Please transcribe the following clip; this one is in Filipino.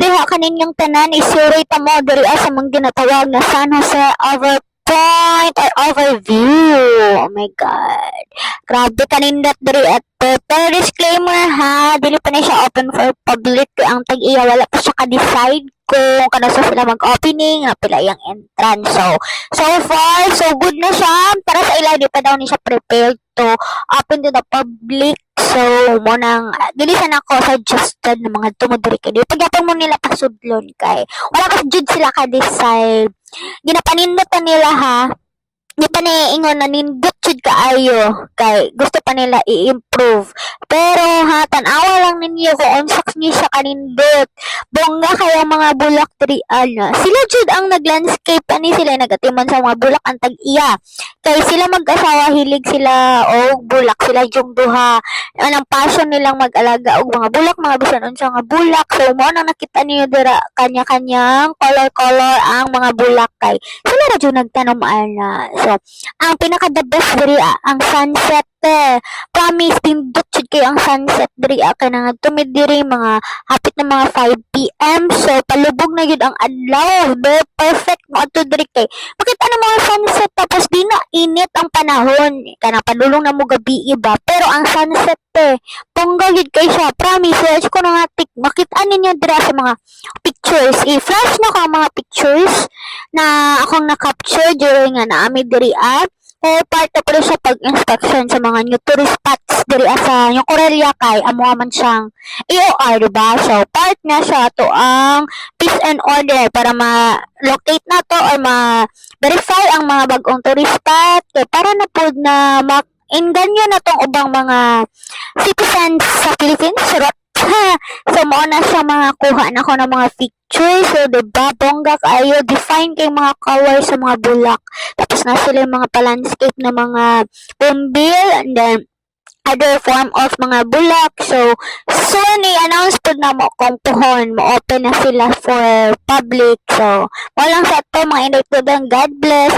diha kaninyong tanan isuroy ta mo diri sa mga ginatawag na San Jose Overpoint or Overview. Oh my God. Grabe kanindot diri at pero disclaimer ha, dili pa na siya open for public ang tag-iya wala pa siya ka-decide kung kano sa sila mag-opening na pila yung entrance. So far, so good na siya. Para sa ila, di pa daw ni siya prepared to open to the public. So, mo nang, dili sa nako suggested ng mga tumudiri kay. Di pagyapon mo nila pasudlon kay. Wala ka jud sila ka-decide. Ginapanindot nila ha. Di pa ingon na nindot jud kaayo kay gusto pa nila i-improve. Pero ha, tan-awa lang ninyo kung unsaks niyo siya kanindot. Bongga kaya mga bulak diri ana. Sila jud ang nag-landscape ani sila nagatiman sa mga bulak ang tag-iya. Kay sila mag-asawa hilig sila og bulak sila jung duha. Anang passion nilang mag-alaga og mga bulak, mga bisan unsa nga bulak. So mo nang nakita niyo dira kanya-kanyang color-color ang mga bulak kay sila ra jud nagtanom ana. So, ang pinaka-the best diri ang sunset Promise, pindot jud kayo ang sunset diri kay nang tumid diri mga hapit na mga 5 PM. So, palubog na yun ang adlaw. Very perfect mo ato diri kay. Makita na mga sunset tapos di na init ang panahon. Kana padulong na mo gabi iba. Pero ang sunset bongga yun kay siya. Promise, search ko na nga makita ninyo dira sa mga pictures. I-flash na ko ang mga pictures na akong na-capture during nga naami diri part na pala siya pag-inspection sa mga new tourist spots diri sa yung Corelia kay amo man siyang EOR, diba? So, part na siya to ang peace and order para ma-locate na to or ma-verify ang mga bagong tourist spot kay para na po na inganyo na tong ubang mga citizens sa Philippines. So, mo na siya mga kuha na ko ng mga pictures. So, diba, bongga kayo. Define kay mga colors sa mga bulak. Tapos na sila yung mga pa-landscape na mga bumbil. And then, other form of mga bulak. So, soon i-announce po na mo kung puhon. Mo-open na sila for public. So, walang sa to mga invite God bless.